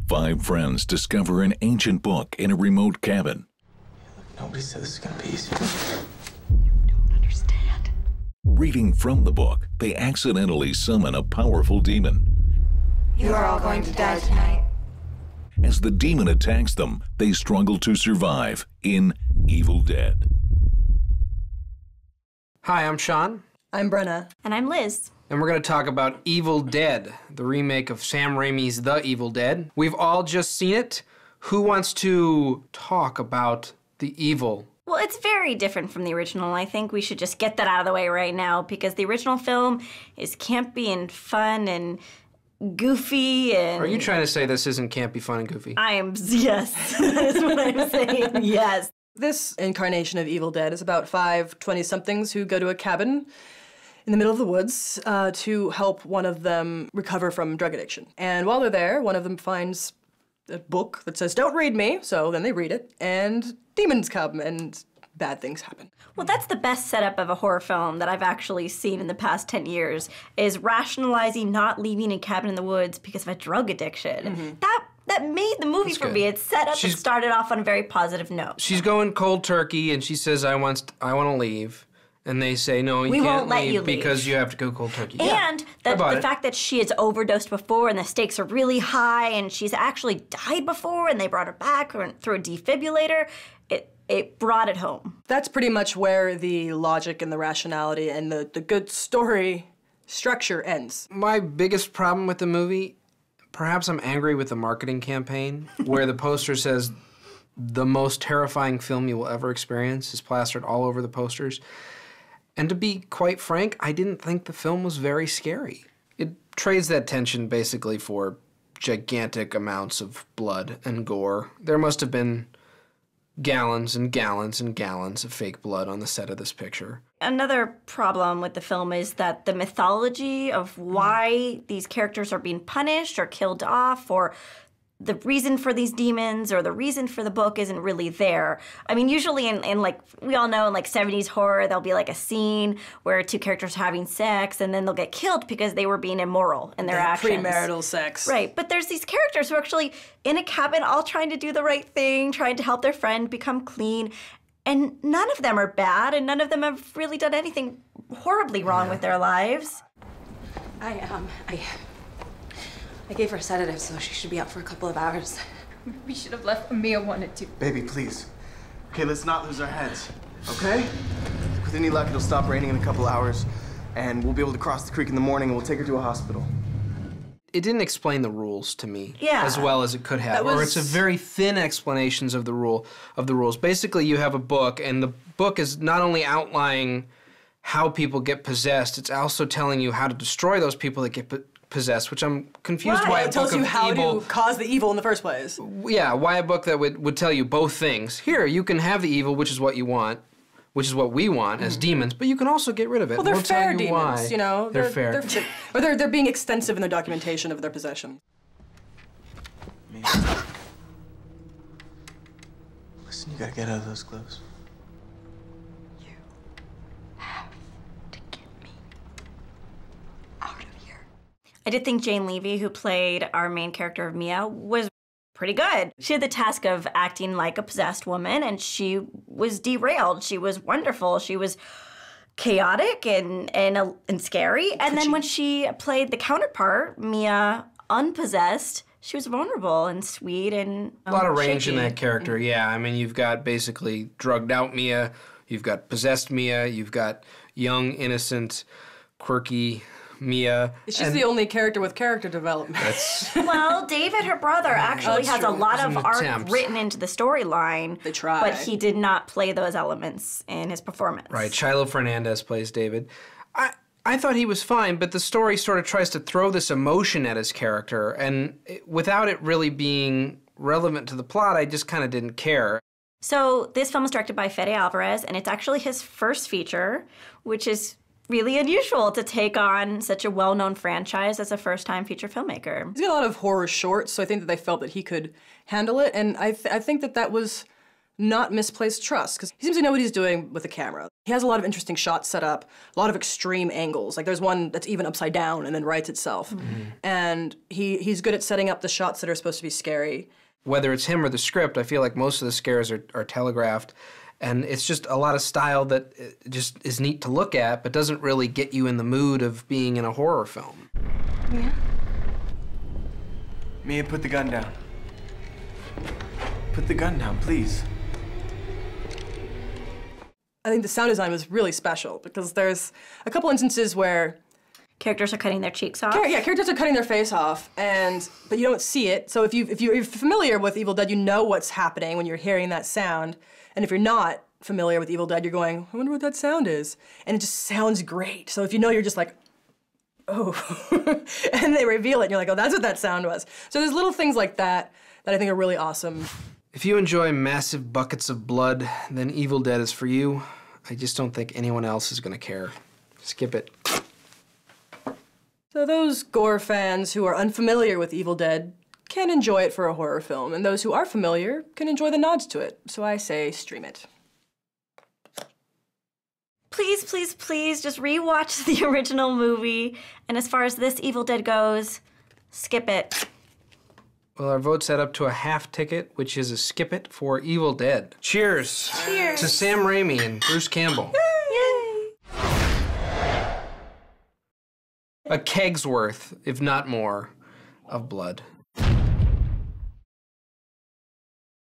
5 friends discover an ancient book in a remote cabin. Look, nobody said this is gonna be easy. You don't understand. Reading from the book, they accidentally summon a powerful demon. You are all going to die tonight. As the demon attacks them, they struggle to survive in Evil Dead. Hi, I'm Sean. I'm Brenna. And I'm Liz. And we're going to talk about Evil Dead, the remake of Sam Raimi's The Evil Dead. We've all just seen it. Who wants to talk about the evil? Well, it's very different from the original. I think we should just get that out of the way right now because the original film is campy and fun and goofy and... Are you trying to say this isn't campy, fun, and goofy? I am, yes. That is what I'm saying, yes. This incarnation of Evil Dead is about 5 20-somethings who go to a cabin in the middle of the woods to help one of them recover from drug addiction. And while they're there, one of them finds a book that says, "Don't read me," so then they read it, and demons come, and bad things happen. Well, that's the best setup of a horror film that I've actually seen in the past 10 years, is rationalizing not leaving a cabin in the woods because of a drug addiction. Mm-hmm. That made the movie for me. It set up and started off on a very positive note. She's going cold turkey, and she says, I want to leave. And they say, no, you can't leave because you have to go cold turkey. And the fact that she has overdosed before and the stakes are really high and she's actually died before and they brought her back through a defibrillator, it brought it home. That's pretty much where the logic and the rationality and the good story structure ends. My biggest problem with the movie, perhaps I'm angry with the marketing campaign, where the poster says, the most terrifying film you will ever experience is plastered all over the posters. And to be quite frank, I didn't think the film was very scary. It trades that tension basically for gigantic amounts of blood and gore. There must have been gallons and gallons and gallons of fake blood on the set of this picture. Another problem with the film is that the mythology of why these characters are being punished or killed off, or the reason for these demons or the reason for the book isn't really there. I mean, usually in like, we all know in like 70s horror, there'll be like a scene where 2 characters are having sex and then they'll get killed because they were being immoral in their actions. Premarital sex. Right, but there's these characters who are actually in a cabin all trying to do the right thing, trying to help their friend become clean, and none of them are bad and none of them have really done anything horribly wrong with their lives. I gave her a sedative, so she should be out for a couple of hours. We should have left when Mia wanted to. Baby, please. Okay, let's not lose our heads, okay? With any luck, it'll stop raining in a couple hours, and we'll be able to cross the creek in the morning, and we'll take her to a hospital. It didn't explain the rules to me as well as it could have. Or it's a very thin explanations of the rules. Basically, you have a book, and the book is not only outlining how people get possessed, it's also telling you how to destroy those people that get possessed, which I'm confused why a book tells you of how evil... to cause the evil in the first place. Yeah, why a book that would tell you both things. Here, you can have the evil, which is what you want, which is what we want as demons, but you can also get rid of it. Well, they're we'll fair tell you demons, why. you know? They're fair. They're being extensive in their documentation of their possession. Listen, you gotta get out of those clothes. I did think Jane Levy, who played our main character of Mia, was pretty good. She had the task of acting like a possessed woman, and she was derailed. She was wonderful. She was chaotic and scary. And then when she played the counterpart, Mia, unpossessed, she was vulnerable and sweet and a lot of range shaky. in that character, yeah. I mean, you've got basically drugged out Mia, you've got possessed Mia, you've got young, innocent, quirky Mia. She's the only character with character development. Well, David, her brother, actually has a lot of arc attempt. written into the storyline. They try. But he did not play those elements in his performance. Right, Shiloh Fernandez plays David. I thought he was fine, but the story sort of tries to throw this emotion at his character, and without it really being relevant to the plot, I just kind of didn't care. So this film is directed by Fede Alvarez, and it's actually his first feature, which is really unusual to take on such a well-known franchise as a first-time feature filmmaker. He's got a lot of horror shorts, so I think that they felt that he could handle it, and I think that was not misplaced trust, because he seems to know what he's doing with the camera. He has a lot of interesting shots set up, a lot of extreme angles. Like there's one that's even upside down and then writes itself. And he's good at setting up the shots that are supposed to be scary. Whether it's him or the script, I feel like most of the scares are telegraphed. And it's just a lot of style that just is neat to look at, but doesn't really get you in the mood of being in a horror film. Yeah. Mia, put the gun down. Put the gun down, please. I think the sound design was really special because there's a couple instances where Characters are cutting their cheeks off. characters are cutting their face off, but you don't see it. So if you're familiar with Evil Dead, you know what's happening when you're hearing that sound. And if you're not familiar with Evil Dead, you're going, I wonder what that sound is. And it just sounds great. So if you know, you're just like, oh. And they reveal it, and you're like, oh, that's what that sound was. So there's little things like that that I think are really awesome. If you enjoy massive buckets of blood, then Evil Dead is for you. I just don't think anyone else is gonna care. Skip it. So those gore fans who are unfamiliar with Evil Dead can enjoy it for a horror film, and those who are familiar can enjoy the nods to it. So I say stream it. Please, please, please just rewatch the original movie. And as far as this Evil Dead goes, skip it. Well, our vote's set up to a half ticket, which is a skip it for Evil Dead. Cheers. Cheers. To Sam Raimi and Bruce Campbell. Yay! A keg's worth, if not more, of blood.